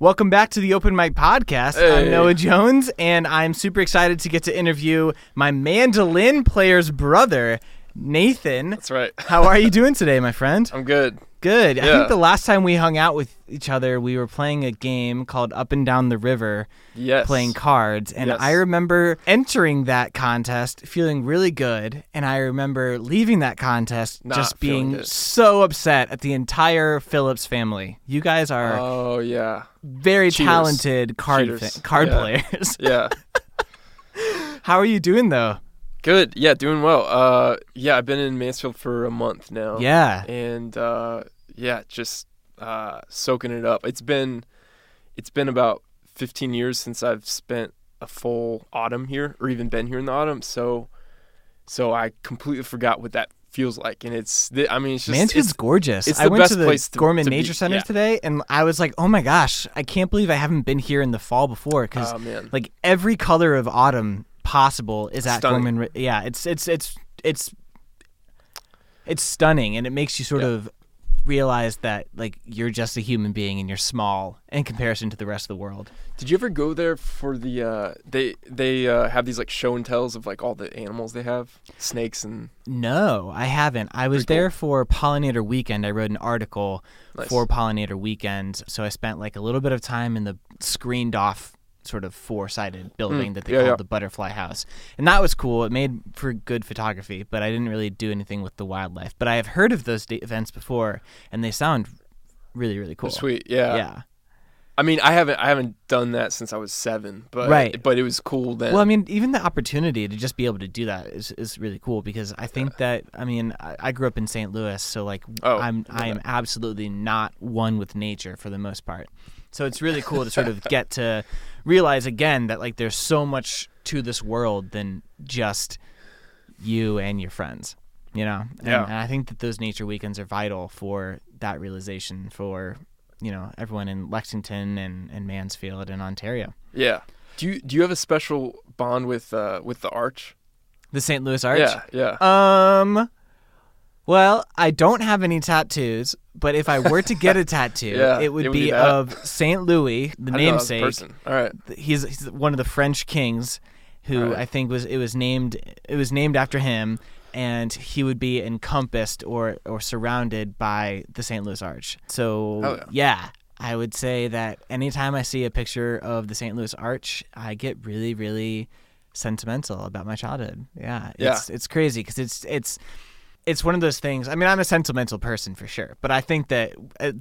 Welcome back to the Open Mic Podcast. Hey. I'm Noah Jones, and I'm super excited to get to interview my mandolin player's brother, Nathan. That's right. How are you doing today, my friend? I'm good. Good. Yeah. I think the last time we hung out with each other, we were playing a game called Up and Down the River, playing cards. And I remember entering that contest feeling really good. And I remember leaving that contest just being so upset at the entire Phillips family. You guys are very talented card players. Yeah. How are you doing, though? Good. Yeah, doing well. I've been in Mansfield for a month now. Yeah. And just soaking it up. It's been about 15 years since I've spent a full autumn here, or even been here in the autumn. So I completely forgot what that feels like, and it's just Mansfield's gorgeous. It's I the went best to the place Gorman to Nature be. Center Yeah. today, and I was like, "Oh my gosh, I can't believe I haven't been here in the fall before." Because like every color of autumn possible is at Stunning. Gorman. Yeah, it's stunning, and it makes you sort of realize that like you're just a human being and you're small in comparison to the rest of the world. Did you ever go there for the they have these like show and tells of like all the animals they have, snakes and? No, I haven't. I was there for Pollinator Weekend. I wrote an article for Pollinator Weekend, so I spent like a little bit of time in the screened off sort of four-sided building that they called the Butterfly House. And that was cool. It made for good photography, but I didn't really do anything with the wildlife. But I have heard of those events before, and they sound really, really cool. They're sweet, yeah. Yeah. I mean, I haven't done that since I was 7, but but it was cool then. Well, I mean, even the opportunity to just be able to do that is really cool, because I think that, I mean, I grew up in St. Louis, so like I am absolutely not one with nature for the most part. So it's really cool to sort of get to realize again that like there's so much to this world than just you and your friends, you know? And I think that those nature weekends are vital for that realization for, you know, everyone in Lexington and Mansfield and Ontario. Yeah. Do you have a special bond with the Arch? The St. Louis Arch? Yeah. Well, I don't have any tattoos, but if I were to get a tattoo, it would be of St. Louis, the namesake. Person. All right. He's one of the French kings, who I think it was named after him, and he would be encompassed or surrounded by the St. Louis Arch. So I would say that anytime I see a picture of the St. Louis Arch, I get really, really sentimental about my childhood. It's crazy because it's one of those things. I mean, I'm a sentimental person for sure, but I think that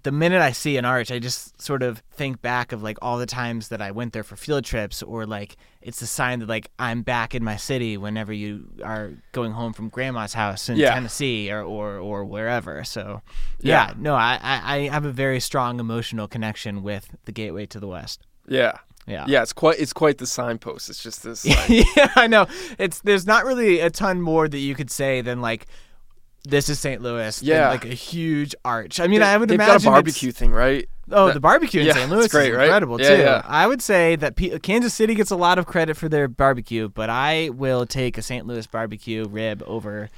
the minute I see an arch, I just sort of think back of like all the times that I went there for field trips, or like it's a sign that like I'm back in my city whenever you are going home from grandma's house in Tennessee or wherever. So I have a very strong emotional connection with the Gateway to the West. Yeah. It's quite the signpost. It's just this. Like... Yeah, I know. There's not really a ton more that you could say than like, this is St. Louis. Yeah. Like a huge arch. I mean, I would imagine they've got a barbecue thing, right? Oh, the barbecue in St. Any great, is incredible, right? too. Yeah. I would say that Kansas City gets a lot of credit for their barbecue, but I will take a St. Louis barbecue rib over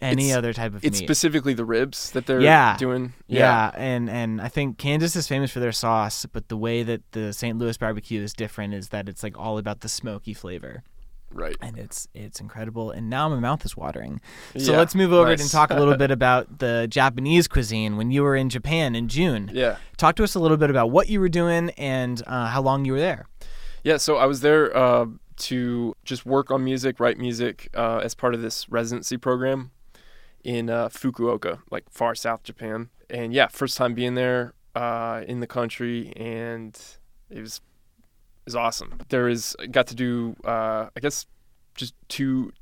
any other type of meat. It's specifically the ribs that they're doing. Yeah, and I think Kansas is famous for their sauce, but the way that the St. Louis barbecue is different is that it's like all about the smoky flavor. Right. And it's incredible. And now my mouth is watering. So let's move over and talk a little bit about the Japanese cuisine when you were in Japan in June. Yeah. Talk to us a little bit about what you were doing and how long you were there. Yeah, so I was there to just work on music, write music as part of this residency program in Fukuoka, like far south Japan. And first time being there in the country, and it was awesome. Got to do I guess just two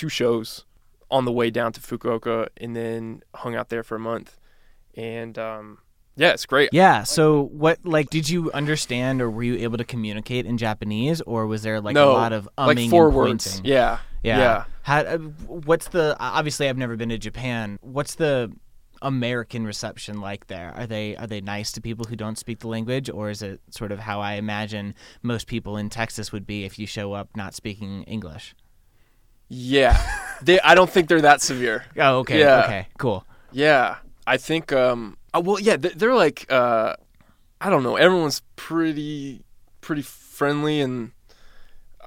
shows on the way down to Fukuoka, and then hung out there for a month. And it's great. Yeah, so what, like, did you understand or were you able to communicate in Japanese, or was there like a lot of umming like 4 and words. pointing? Yeah. Obviously I've never been to Japan. What's the American reception like there? Are they nice to people who don't speak the language, or is it sort of how I imagine most people in Texas would be if you show up not speaking English? Yeah. I don't think they're that severe. Oh, okay. Yeah. Okay, cool. Yeah. I think they're like I don't know. Everyone's pretty friendly and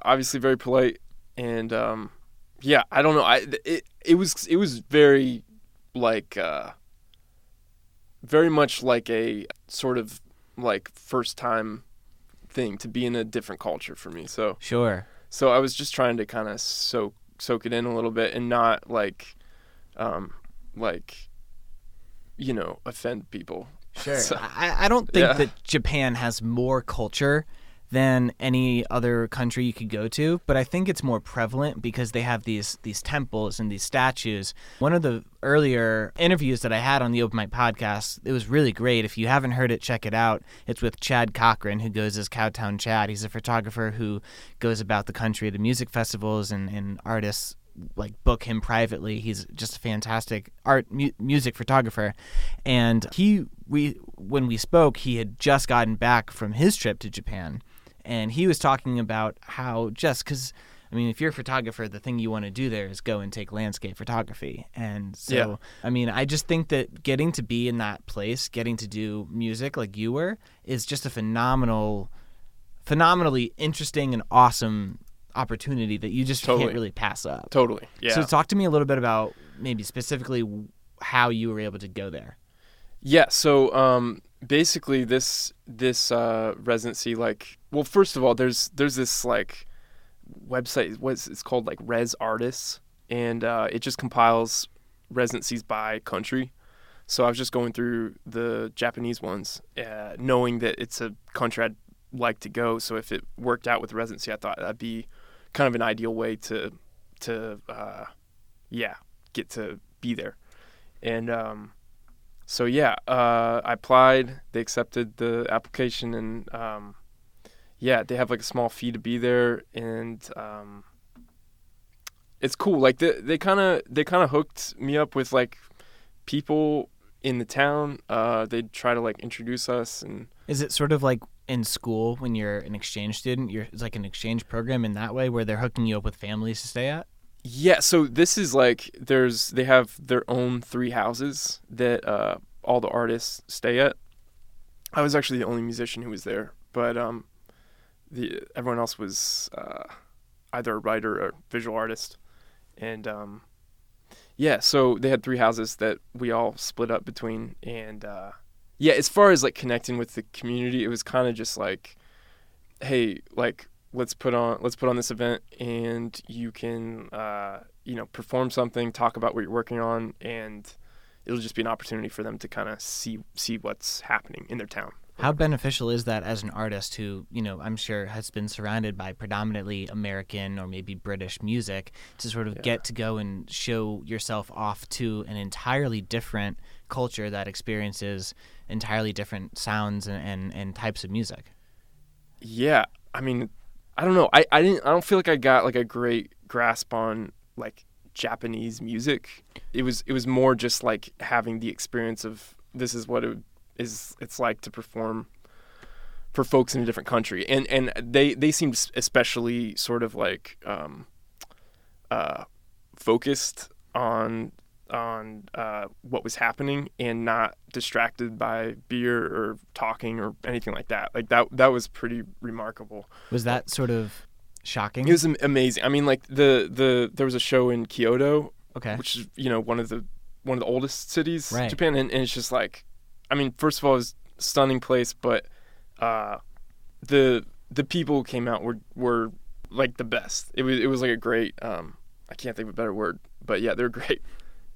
obviously very polite. And yeah, I don't know. It was very like very much like a sort of like first time thing to be in a different culture for me. So Sure. so I was just trying to kind of soak it in a little bit and not like offend people. Sure. So, I don't think yeah. that Japan has more culture than any other country you could go to, but I think it's more prevalent because they have these temples and these statues. One of the earlier interviews that I had on the Open Mic podcast, it was really great. If you haven't heard it, check it out. It's with Chad Cochran, who goes as Cowtown Chad. He's a photographer who goes about the country, the music festivals, and artists like book him privately. He's just a fantastic music photographer. And when we spoke, he had just gotten back from his trip to Japan. And he was talking about how just because, I mean, if you're a photographer, the thing you want to do there is go and take landscape photography. And so, Yeah. I mean, I just think that getting to be in that place, getting to do music like you were, is just a phenomenally interesting and awesome opportunity that you just Totally. can't really pass up. Totally. Yeah. So talk to me a little bit about maybe specifically how you were able to go there. Yeah, so basically this residency, like, well, first of all, there's this like website, it's called like Res Artists, and it just compiles residencies by country. So I was just going through the Japanese ones, knowing that it's a country I'd like to go. So if it worked out with the residency, I thought that'd be kind of an ideal way to get to be there. And so yeah, I applied. They accepted the application, and they have like a small fee to be there, and it's cool. Like they kind of hooked me up with like people in the town. They'd try to like introduce us. And is it sort of like in school when you're an exchange student? It's like an exchange program in that way where they're hooking you up with families to stay at? Yeah, so this is like they have their own 3 houses that all the artists stay at. I was actually the only musician who was there, but everyone else was either a writer or visual artist. And so they had 3 houses that we all split up between. And as far as like connecting with the community, it was kind of just like, hey, like let's put on this event, and you can perform something, talk about what you're working on, and it'll just be an opportunity for them to kind of see what's happening in their town. How beneficial is that as an artist who, I'm sure has been surrounded by predominantly American or maybe British music to sort of get to go and show yourself off to an entirely different culture that experiences entirely different sounds and types of music? Yeah, I mean, I don't know. I don't feel like I got like a great grasp on like Japanese music. It was more just like having the experience of this is what it's like to perform for folks in a different country, and they seemed especially sort of like focused on what was happening and not distracted by beer or talking or anything like that. Like that was pretty remarkable. Was that sort of shocking? It was amazing. I mean, like there was a show in Kyoto, okay, which is one of the oldest cities in right. Japan, and it's just like, I mean, first of all, it was a stunning place, but the people who came out were like the best. It was like a great I can't think of a better word, but yeah, they're great.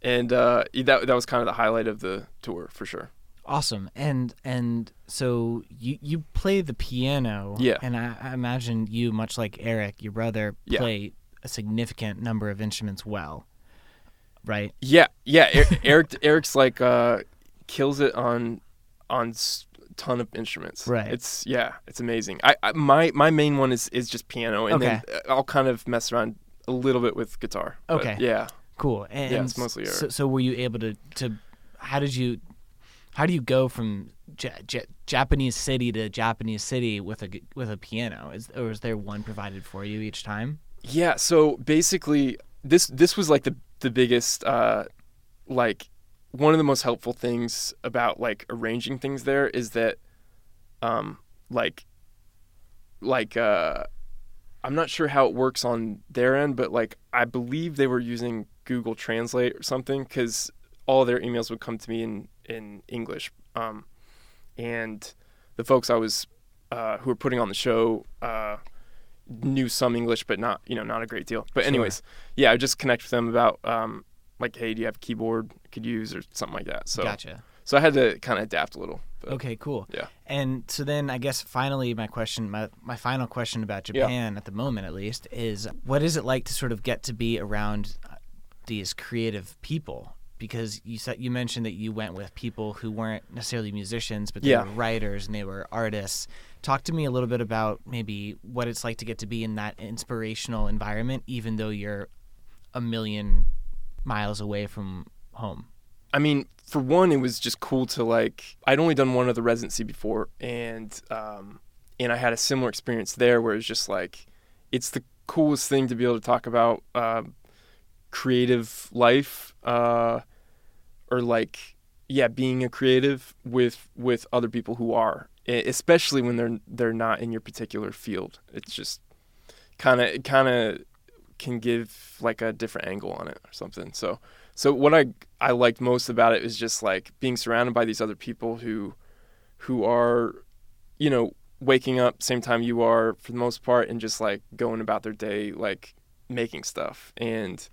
And that was kind of the highlight of the tour for sure. Awesome. And so you play the piano. Yeah. And I imagine you, much like Eric, your brother, play a significant number of instruments well, right? Yeah. Eric's like kills it on ton of instruments. Right. It's amazing. My main one is just piano, and then I'll kind of mess around a little bit with guitar. Okay. But yeah. Cool. And it's mostly Eric. So were you able to how do you go from Japanese city to Japanese city with a piano? Or is there one provided for you each time? Yeah. So basically, this was like the biggest like one of the most helpful things about like arranging things there is that like I'm not sure how it works on their end, but like I believe they were using Google Translate or something, because all their emails would come to me in English, and the folks I was who were putting on the show knew some English, but not a great deal. But anyways, yeah, I just connect with them about like, hey, do you have a keyboard I could use or something like that? So Gotcha. So I had to kind of adapt a little. But, okay, cool. Yeah. And so then I guess finally my final question about Japan at the moment at least is, what is it like to sort of get to be around these creative people? Because you mentioned that you went with people who weren't necessarily musicians, but they were writers and they were artists. Talk to me a little bit about maybe what it's like to get to be in that inspirational environment, even though you're a million miles away from home. I mean, for one, it was just cool to like, I'd only done one other residency before, and I had a similar experience there where it's just like, it's the coolest thing to be able to talk about creative life, or like, being a creative with other people who are, especially when they're not in your particular field. It's just kind of can give like a different angle on it or something. So what I liked most about it is just like being surrounded by these other people who are, waking up same time you are for the most part, and just like going about their day, like making stuff. And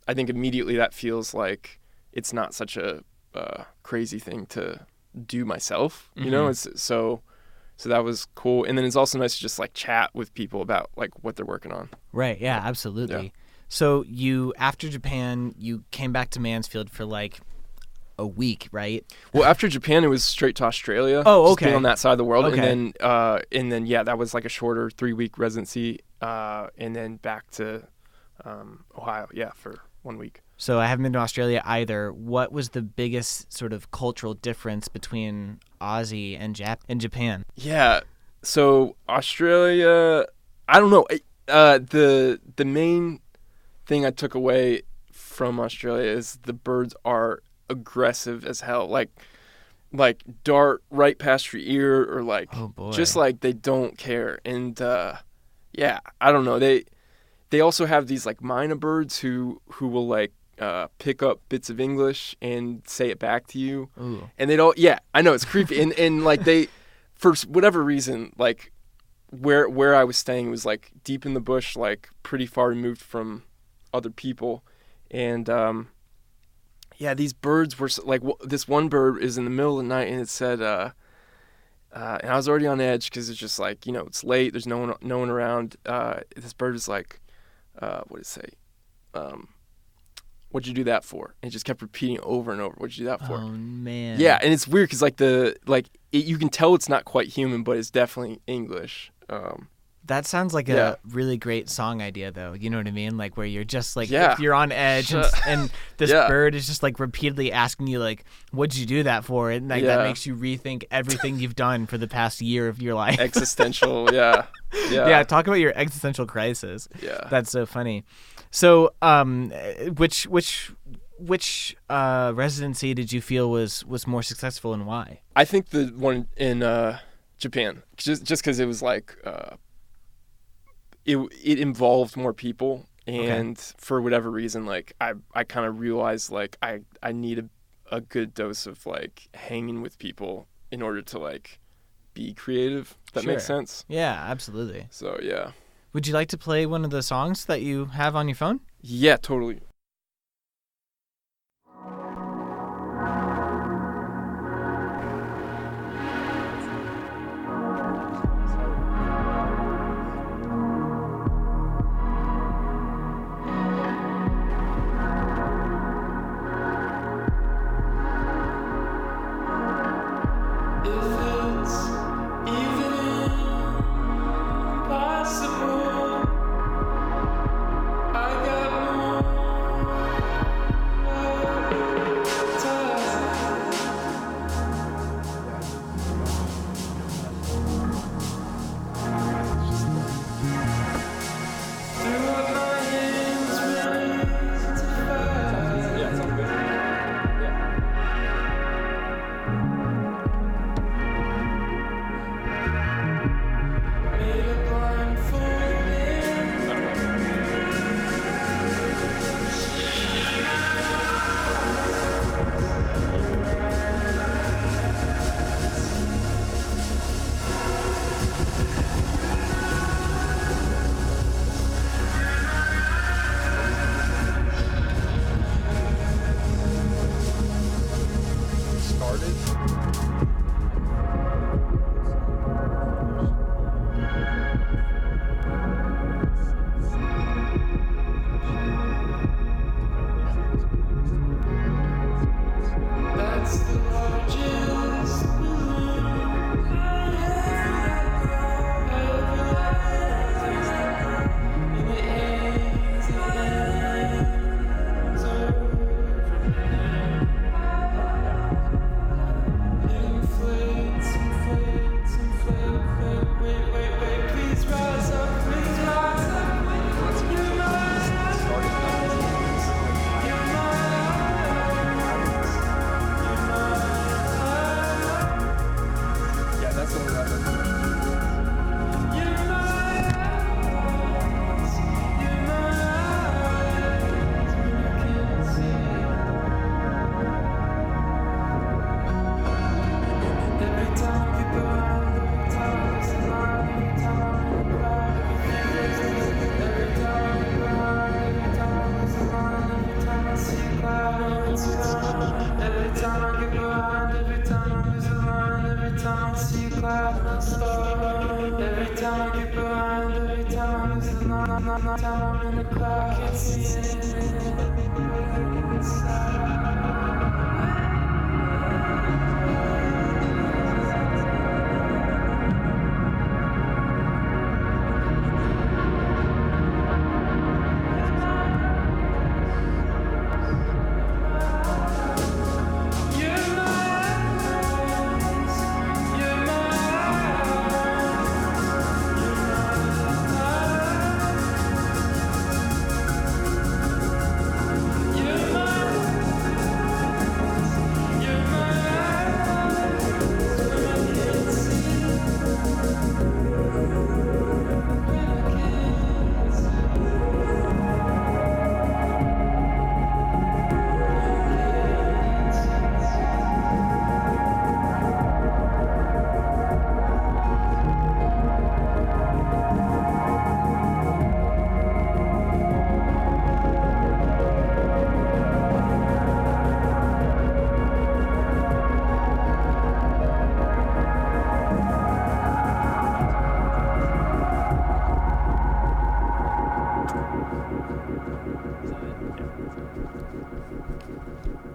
I think immediately that feels like it's not such a crazy thing to do myself, It's, so that was cool. And then it's also nice to just like chat with people about like what they're working on. Right. Yeah, absolutely. Yeah. So after Japan, you came back to Mansfield for like a week, right? Well, after Japan, it was straight to Australia. Oh, okay. Just being on that side of the world. Okay. And then that was like a shorter 3-week residency. And then back to Ohio, for 1 week. So I haven't been to Australia either. What was the biggest sort of cultural difference between Aussie and Japan? Yeah. So Australia, I don't know. The main thing I took away from Australia is the birds are aggressive as hell. Like dart right past your ear, or like, oh boy, just like they don't care. And I don't know. They also have these like mynah birds who will like pick up bits of English and say it back to you. Ooh. And they don't. Yeah, I know, it's creepy. and like they, for whatever reason, like where I was staying was like deep in the bush, like pretty far removed from other people. And these birds were like, this one bird is in the middle of the night, and it said, and I was already on edge because it's just like, it's late, there's no one around. This bird is like, what did it say? What'd you do that for? And it just kept repeating over and over. What'd you do that for? Oh man. Yeah, and it's weird because like you can tell it's not quite human, but it's definitely English. That sounds like a really great song idea, though. You know what I mean? Like where you're just like, if you're on edge and this bird is just like repeatedly asking you like, what'd you do that for? And like that makes you rethink everything you've done for the past year of your life. Existential, yeah. Talk about your existential crisis. Yeah. That's so funny. So, which residency did you feel was more successful, and why? I think the one in Japan, just because it was like it involved more people, and for whatever reason, like I kind of realized like I need a good dose of like hanging with people in order to like be creative. That makes sense. Yeah, absolutely. So yeah. Would you like to play one of the songs that you have on your phone? Yeah, totally.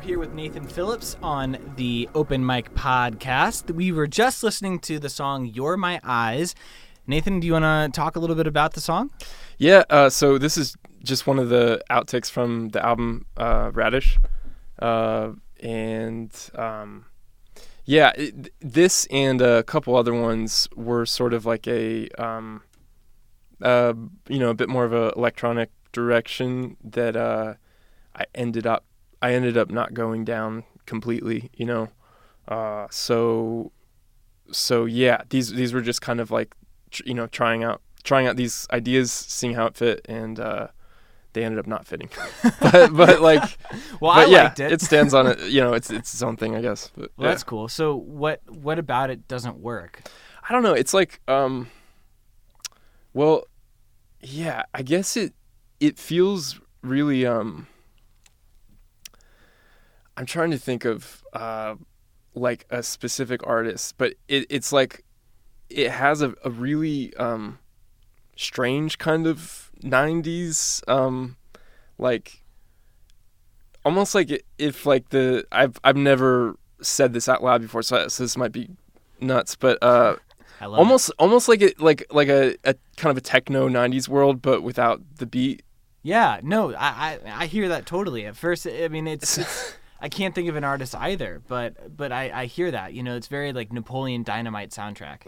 Here with Nathan Phillips on the Open Mic Podcast. We were just listening to the song You're My Eyes. Nathan, do you want to talk a little bit about the song? Yeah, so this is just one of the outtakes from the album Raddish. This and a couple other ones were sort of like a bit more of a electronic direction that I ended up not going down completely, So yeah, these were just kind of like, trying out these ideas, seeing how it fit, and they ended up not fitting. but like, well, but I yeah, liked it. It stands on it. It's its own thing, I guess. But, well, that's cool. So what about it doesn't work? I don't know. It's like, well, yeah, I guess it feels really, I'm trying to think of, like a specific artist, but it's like, it has a really, strange kind of 90s, like, almost like if like I've never said this out loud before, so this might be nuts, but, almost like it like a kind of a techno 90s world, but without the beat. Yeah, no, I hear that totally. At first, I mean, it's I can't think of an artist either, but I hear that. It's very like Napoleon Dynamite soundtrack.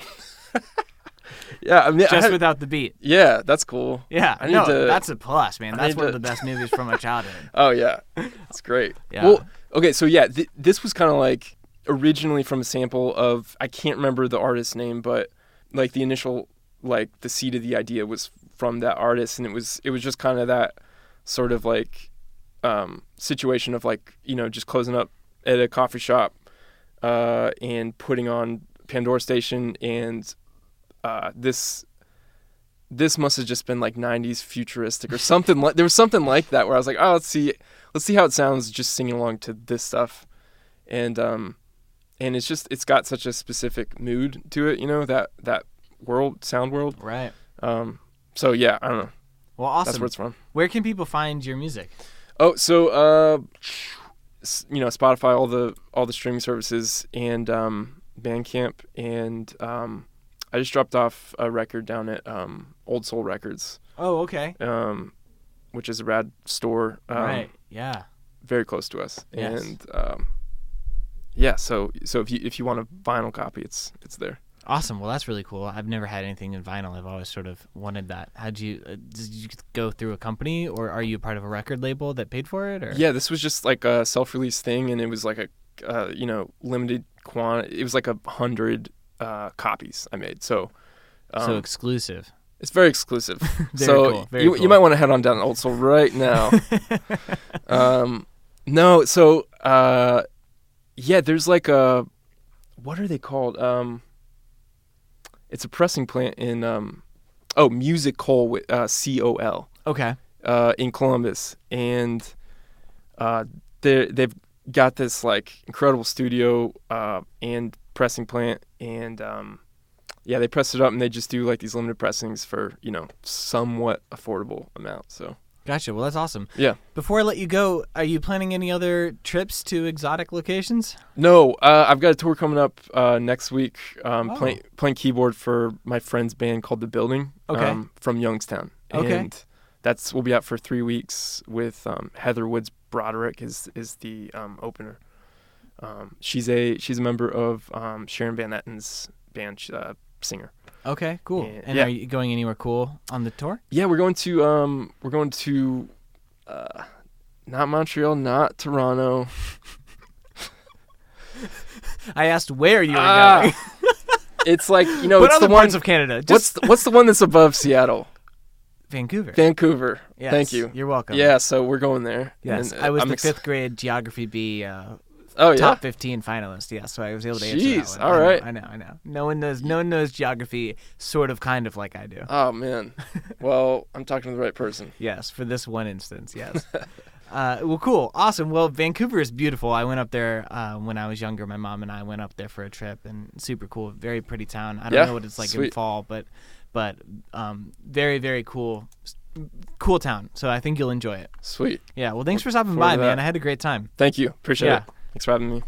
Yeah, I mean, without the beat. Yeah, that's cool. Yeah, that's a plus, man. That's one of the best movies from my childhood. Oh yeah, it's great. Yeah. Well, okay, so yeah, this was kind of like originally from a sample of, I can't remember the artist's name, but like the initial, like the seed of the idea was from that artist, and it was just kind of that sort of like situation of like, just closing up at a coffee shop and putting on Pandora Station, and this must have just been like 90s futuristic or something. Like there was something like that where I was like, oh, let's see how it sounds just singing along to this stuff, and it's got such a specific mood to it, that sound world, right? So yeah, I don't know. Well, awesome. That's where it's from. Where can people find your music? Oh, so Spotify, all the streaming services, and Bandcamp, and I just dropped off a record down at Old Soul Records. Oh, okay. Which is a rad store. Right. Yeah. Very close to us. Yes. And yeah, so if you want a vinyl copy, it's there. Awesome. Well, that's really cool. I've never had anything in vinyl. I've always sort of wanted that. did you go through a company, or are you part of a record label that paid for it? Or? Yeah, this was just like a self-release thing, and it was like a limited quantity. It was like 100 copies I made. So exclusive. It's very exclusive. Very cool. Very cool. You might want to head on down to Old Soul right now. No, so yeah, there's like what are they called? It's a pressing plant in Music Col with COL. Okay. In Columbus, and they've got this like incredible studio and pressing plant, and Yeah, they press it up and they just do like these limited pressings for, somewhat affordable amount. So Gotcha. Well, that's awesome. yeah. Before I let you go, are you planning any other trips to exotic locations? No, I've got a tour coming up next week. Playing keyboard for my friend's band called The Building. Okay. From Youngstown. Okay. And we'll be out for 3 weeks with Heather Woods Broderick is the opener. She's a member of Sharon Van Etten's band, singer. Okay, cool. And yeah. are you going anywhere cool on the tour? Yeah, we're going to not Montreal, not Toronto. I asked where you were going. It's like, but it's other the one parts of Canada. What's the one that's above Seattle? Vancouver. Yes, thank you. You're welcome. Yeah, so we're going there. Yes, and, I was the fifth grade geography B top top 15 finalist. Yeah, so I was able to answer that one. All right. I know. No one knows geography sort of kind of like I do. Oh man. Well, I'm talking to the right person. Yes, for this one instance, yes. Well, cool. Awesome. Well, Vancouver is beautiful. I went up there when I was younger. My mom and I went up there for a trip, and super cool. Very pretty town. I don't know what it's like in fall, but very, very cool town. So I think you'll enjoy it. Sweet. Yeah. Well, thanks for stopping by, man. I had a great time. Thank you. Appreciate it. Thanks for having me.